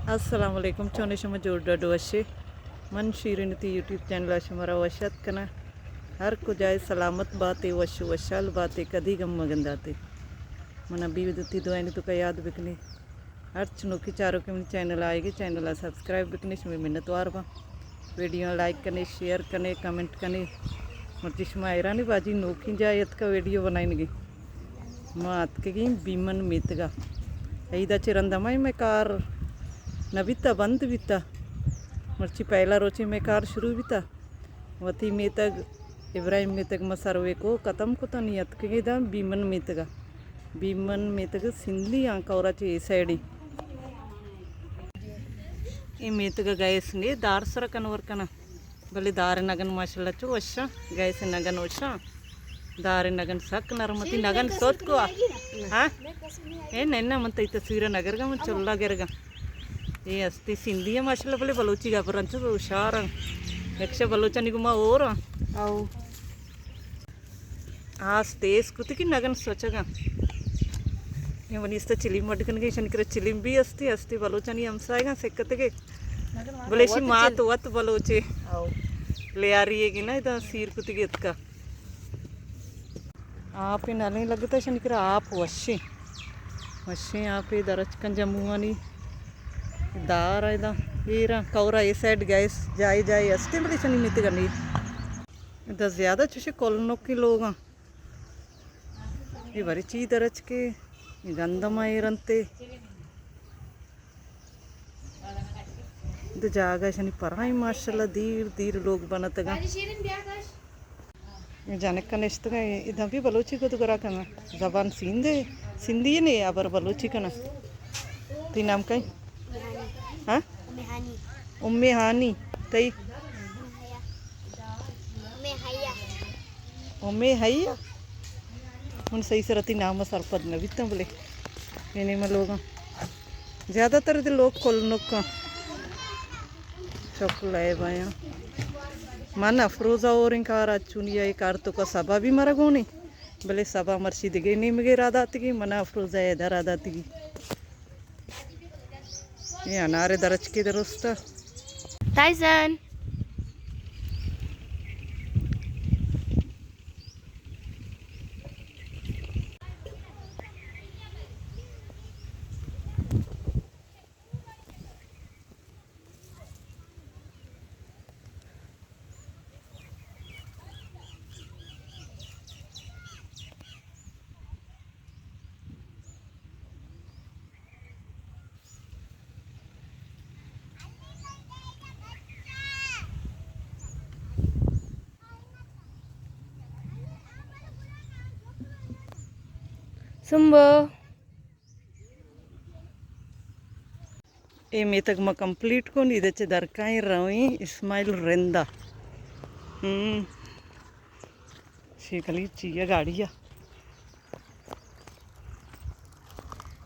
Assalamualaikum chone shama jorda doashe man shiriniti YouTube channel ashmara washat kana हर को जाए सलामत बातें वश वशाल बातें कदी गम मगंदाते मना बीवदती दुआनी तो का याद बिकनी हर चुनौकी चारों के मन चैनल आएगी चैनल सब्सक्राइब बिकनी इसमें मिन्नतवार बा वीडियो लाइक करने शेयर करने कमेंट करने मर्चिशमा ऐरानी बाजी नोकी जाए का वीडियो बनाएंगे मात के बीमन मितगा ऐदा चिरंदमाई में कार नबिता बंद बिता मर्ची पहला रोची में कार शुरू बिता वती में तक इब्राहिम में तक मसरवे को कतम को तनियत के दा बीमन में तक सिंधली आंकौरा चे सैडी ये में तक गैस ने दार सर कनवर कना भले दार नगन माशल्ला चो वशा गैस नगन वशा दार नगन सक नरमती नगन सोत को हाँ ये नैना मन तई तस्वीर नगर का मन चल्ला गिरगा ये अस्ति सिंधी माशल्ला भले बलोची का पर अंचो हुशार यक्ष बलोचा निगुमा और आओ आज तेज कुतिकी नगन स्वच्छगा वनिस्त चिलिम मडकनगे शनिकर चिलिम भी अस्ति अस्ति बलोचनी हमसाएगा सेकतगे बलेशी मात वत बलोचे ले आ रही है कि ना इधर सीर कुतिगे इतका आप ही नाले लगता शनिकर आप वश्य वश्य आप ही दरचकन जमुआनी दार है इधर ये रहा कौरा ये साइड गैस जाए जाए अस्ति बड़ी शनि मित करनी इधर ज़्यादा चुशे कोलनों के लोग हैं ये बड़ी चीज़ दरच के गंदमाई रंते इधर जागा शनि पराई माशाल्लाह दीर दीर लोग बनते गा ये जाने का निश्चित का इधर भी बलोची को तो करा करना ज़बान सिंधी नहीं अबर बलोची करना तीन नाम का हाँ उम्मे हानी तई उम्मे हैया उन सही से रती नाम सरपद न बिता बोले इन्हें में लोग ज़्यादातर तो लोग कोलनों का शौक लाए बाया मन अफरोज़ा और इनकार चुनिया कार तो का सभा भी मरा गोनी भले सभा मर्शी दिगे नहीं मगे रादाती की मना अफरोज़ा इधर आदाती की ये अनारे दरच के दरुस्ता टाइसन सुम्बो ये मे तक मैं कंप्लीट को नहीं देचे दरकाई रही इस्माइल रेंदा शीकली चाहिए गाड़िया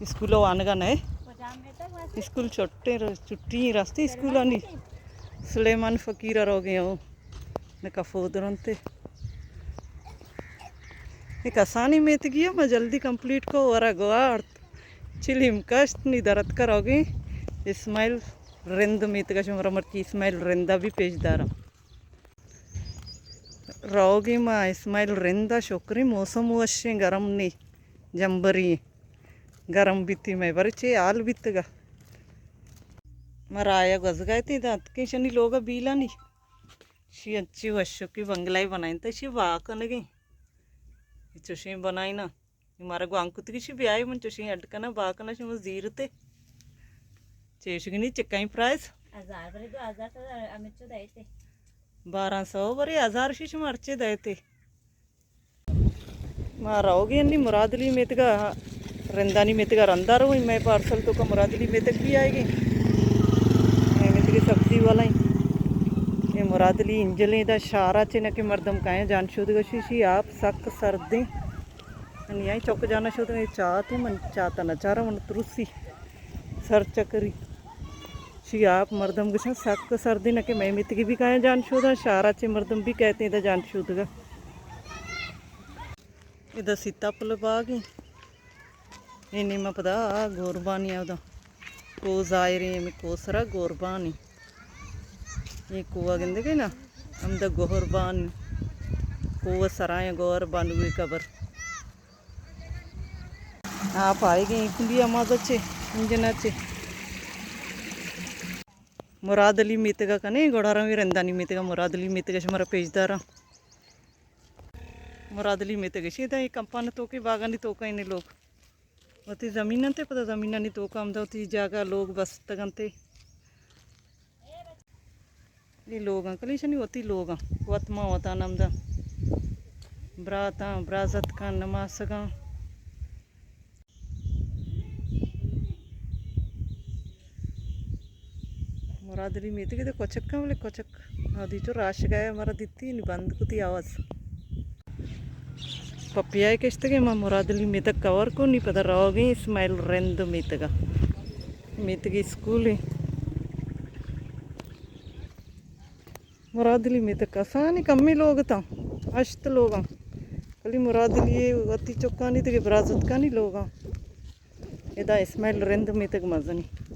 स्कूल आने का नहीं स्कूल छोटे छुट्टी रास्ते स्कूल आनी सुलेमान फकीर हो गए हो ने कफोद रंते एक आसानी में तो किया मैं जल्दी कंप्लीट को वरा गोआ चिलिम कष्ट नहीं दरद करोगे इस्माइल रेंद में तो कशमरा मर्ची इस्माइल रेंदा भी पेशदार रहोगी माँ इस्माइल रेंदा शोकरी मौसम वश्य गरम नहीं जंबरी गरम बीती मैं बरचे आल बीतगा मराया गज गए थे दांत के शनि लोग बीला नहीं शी अच्छी वश्यों की बंगलाई बनाई तो शी वाकन गई चुशी बनाई ना हमारा गुआंकुत की भी आई मन चुशी अटकना बाकना शी मजीर थे चेशगनी चिक्काई प्राइस 1200 बरे 1000 शी मर्चे दे थे माराओगी अन्नी मुरादली मेतगा रंदानी मेतगा रंदा रहो मैं पार्सल तो का मुरादली मेतक भी आएगी मेतगी सब्जी वाला ही ये मुरादली इंजलें दा शारा च न के मर्दम काए जान शुद्ध गशी आप सक सर्दी यहीं चौक जाना शुद्ध चाह थे मन चाहता न चारा मन तुरुसी सर चकरी शी आप मर्दम गशा सक सर्दी न के मैं मितगी भी काए जान शुद्ध शारा च मर्दम भी कहते हैं जान शुद्ध का इधर सीताफल बाग ही इन्नी मैं पता गोरबानी है को zaire mi kosra gorbani ये कुआ गिंदे के ना हम द गोहरबान कुआ सराय गोर बांधुए कबर आप आएंगे इंडिया माज़े इंजनाचे मुराद अली मीतगा कने गोड़ारा भी रंदानी मीतगा मुराद अली मीतगा हमारा पेजदारा मुराद अली मीतगा सीधा ये कंपन तो के बागानी तो का लोग उती ज़मीन ते पता ज़मीन नहीं तो का आमदा उती जागा लोग बस तगंते ये लोग कलीश नहीं होती लोग वतमा होता नमदा ब्राता ब्राजत का नमाज का मुरादली में तो कोचक का बोले कोचक आदि जो राश गया हमारा दित्ती निबंध कुती आवाज़ पपिया के इश्ते के माँ मुरादली में तक कवर को नहीं पता रहोगे इस्माइल रेंद में तक स्कूल है मुरादली में तो कसानी कम्मी लोग था अश्त लोग कली मुरादली अति चौका नहीं थे बराजत का नहीं लोग इदा इस्माइल रेंद में तक मजा नहीं